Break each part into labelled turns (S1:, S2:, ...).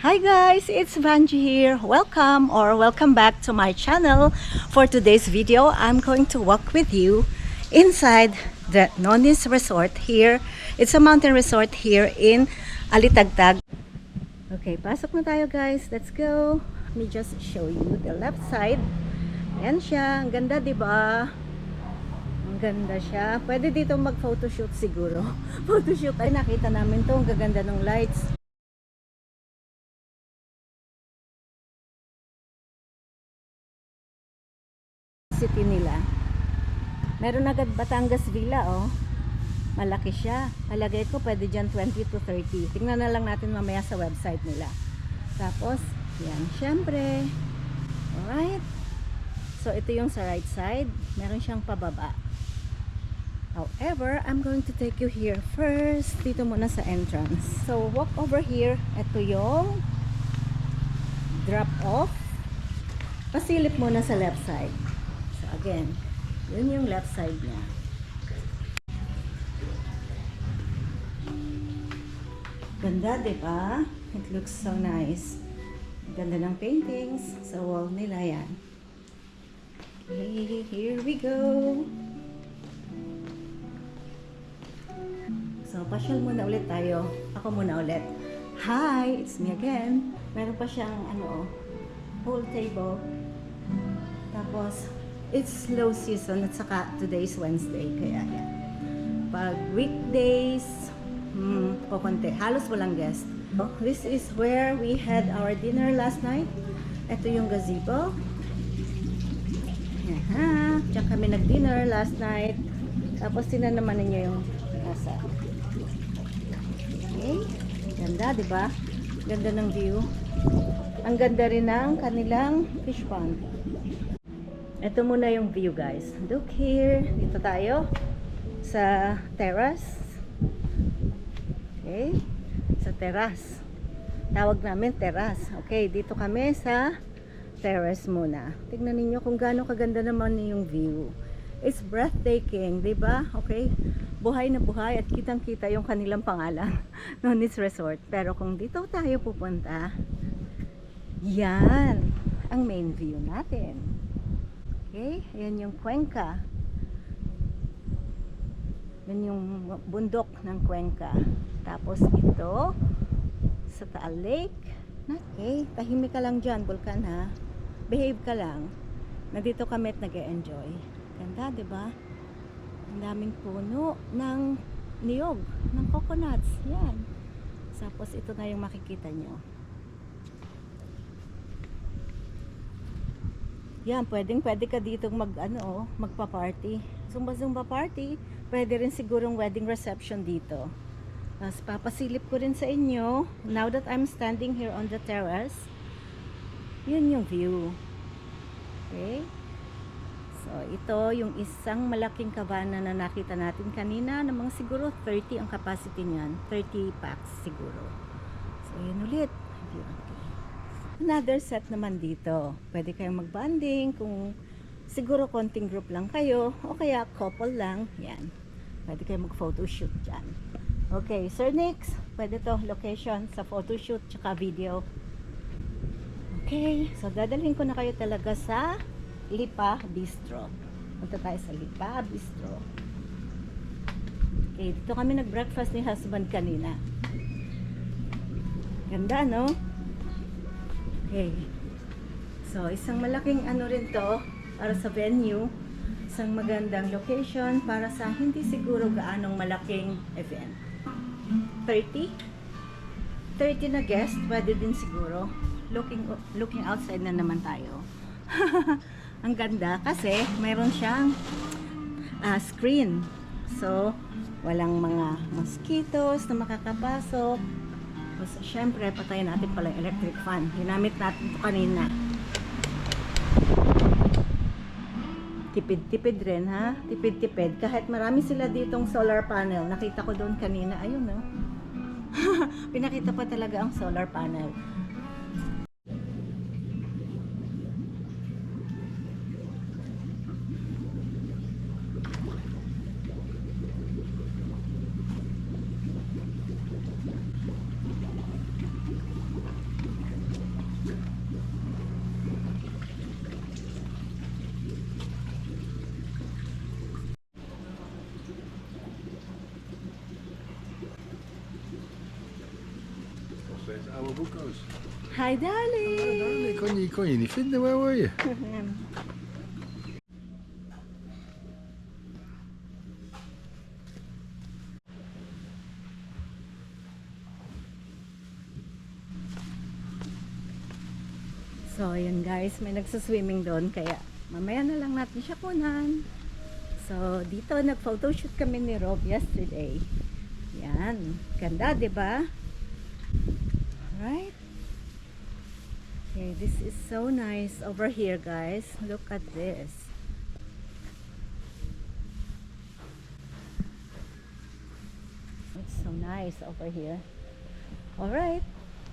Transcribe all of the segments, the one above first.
S1: Hi guys, it's Vanji here. Welcome back to my channel. For today's video, I'm going to walk with you inside the Nonis Resort here. It's a mountain resort here in Alitagtag. Okay, pasok na tayo guys. Let's go. Let me just show you the left side. Ayan siya. Ang ganda, di ba? Ang ganda siya. Pwede dito mag-photoshoot siguro. Photoshoot. Ay, nakita namin to. Ang gaganda ng lights. City nila. Meron agad Batangas Villa, oh. Malaki siya. Palagay ko pwede dyan 20 to 30. Tingnan na lang natin mamaya sa website nila. Tapos, yan. Syempre. Alright. So, ito yung sa right side. Meron siyang pababa. However, I'm going to take you here first. Dito muna sa entrance. So, walk over here. Ito yung drop off. Pasilip muna sa left side. Again, yun yung left side niya. Ganda, diba? It looks so nice. Ganda ng paintings sa wall nila yan. Okay, here we go. So, pasyal muna ulit tayo. Ako muna ulit. Hi, it's me again. Meron pa siyang pool table. Tapos, it's low season at saka today's Wednesday, kaya yan. Pag weekdays, kukunti. Halos walang guest. This is where we had our dinner last night. Ito yung gazebo. Diyan kami nag-dinner last night. Tapos tinan naman ninyo yung nasa. Okay. Ganda, diba? Ganda ng view. Ang ganda rin ng kanilang fish pond. Ito muna yung view guys. Look here. Dito tayo sa terrace. Okay. Sa terrace. Tawag namin terrace. Okay. Dito kami sa terrace muna. Tignan niyo kung gaano kaganda naman yung view. It's breathtaking. Diba? Okay. Buhay na buhay at kitang kita yung kanilang pangalan. Nonis Resort. Pero kung dito tayo pupunta, yan ang main view natin. Okay, ayan yung Cuenca. Yan yung bundok ng Cuenca. Tapos ito sa Taal Lake. Okay, tahimik ka lang dyan, Vulcan ha. Behave ka lang. Nandito kami at nag-e-enjoy. Ganda, diba? Ang daming puno ng niyog, ng coconuts. Yan. Tapos ito na yung makikita nyo. Yan, pwede ka dito magpa-party. Zumba party. Pwede rin sigurong wedding reception dito. Tapos papasilip ko rin sa inyo, now that I'm standing here on the terrace, yun yung view. Okay? So, ito yung isang malaking cabana na nakita natin kanina, na mga siguro 30 ang capacity niyan. 30 packs siguro. So, yun ulit. Another set naman dito. Pwede kayong mag-bonding kung siguro konting group lang kayo o kaya couple lang. Yan. Pwede kayong mag-photoshoot dyan. Okay, Sir Nix, pwede to location sa photoshoot tsaka video. Okay, so dadalhin ko na kayo talaga sa Lipa Bistro. Punta tayo sa Lipa Bistro. Okay, dito kami nag-breakfast ni husband kanina. Ganda, no? Okay. So, isang malaking rin to para sa venue. Isang magandang location para sa hindi siguro gaanong malaking event. 30 na guest, pwede din siguro. Looking outside na naman tayo. Ang ganda kasi mayroon siyang screen. So, walang mga mosquitoes na makakapasok. So, syempre, patayin natin pala yung electric fan. Ginamit natin ito kanina. Tipid-tipid rin, ha? Tipid-tipid. Kahit marami sila ditong solar panel. Nakita ko doon kanina. Ayun, no? Pinakita pa talaga ang solar panel.
S2: oude boekhouse.
S1: Hi, darling.
S2: Ik kon je niet vinden, waar word je?
S1: So, yun guys, may nagsaswimming doon, kaya mamaya na lang natin siya kunan. So, dito nag-photoshoot kami ni Rob yesterday. Yan, ganda, 'di ba? Right? Okay, this is so nice over here, guys. Look at this. It's so nice over here. Alright,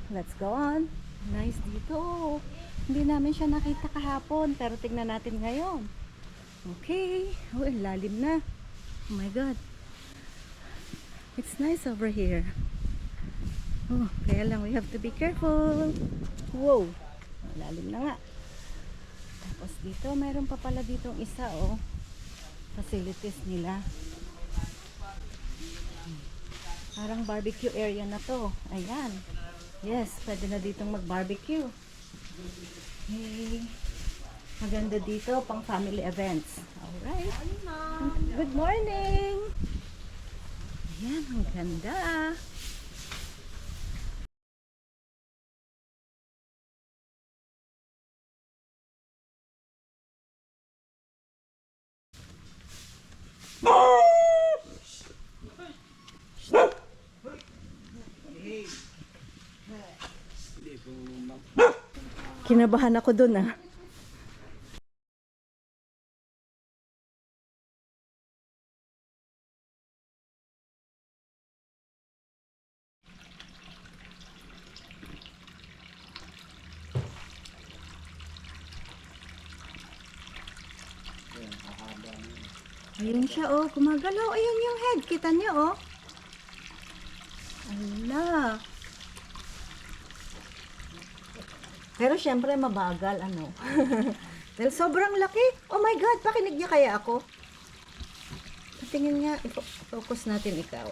S1: let's go on. Nice dito. Hindi namin siya nakita kahapon, pero tignan natin ngayon. Okay. Oh, lalim na. Oh my God. It's nice over here. Oh, kaya lang we have to be careful. Wow. Lalim na nga. Tapos dito, mayroon pa pala ditong isa, oh. Facilities nila. Parang barbecue area na to. Ayan. Yes, pwede na ditong mag-barbecue. Okay. Maganda dito pang family events. Alright. Good morning. Ayan, ang ganda. Kinabahan ako dun, ah. Ayun siya, oh. Gumagalaw. Ayun yung head. Kita niyo, oh. Ala. Pero syempre mabagal, ano. Dahil sobrang laki. Oh my God, pakinig niya kaya ako. Tingin nga, focus natin ikaw.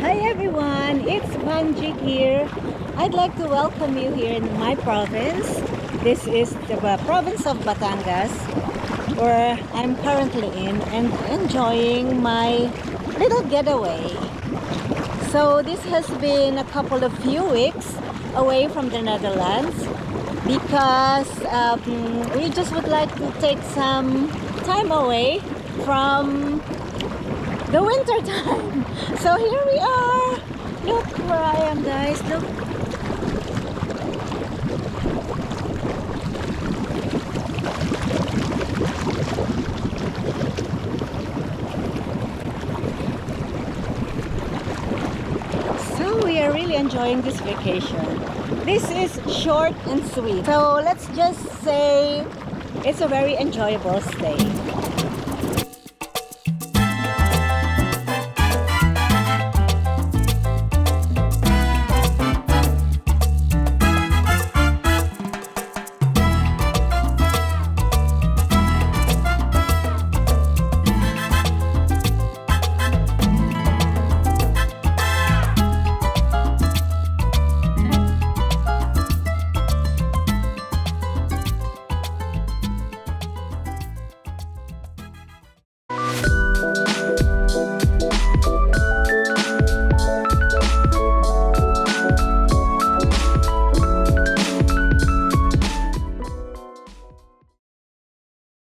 S1: Hi everyone, it's Manji here. I'd like to welcome you here in my province. This is the province of Batangas, where I'm currently in and enjoying my little getaway. So this has been a couple of few weeks away from the Netherlands because we just would like to take some time away from the winter time. So here we are. Look where I am, guys. Look. enjoying this vacation. This is short and sweet. So let's just say it's a very enjoyable stay.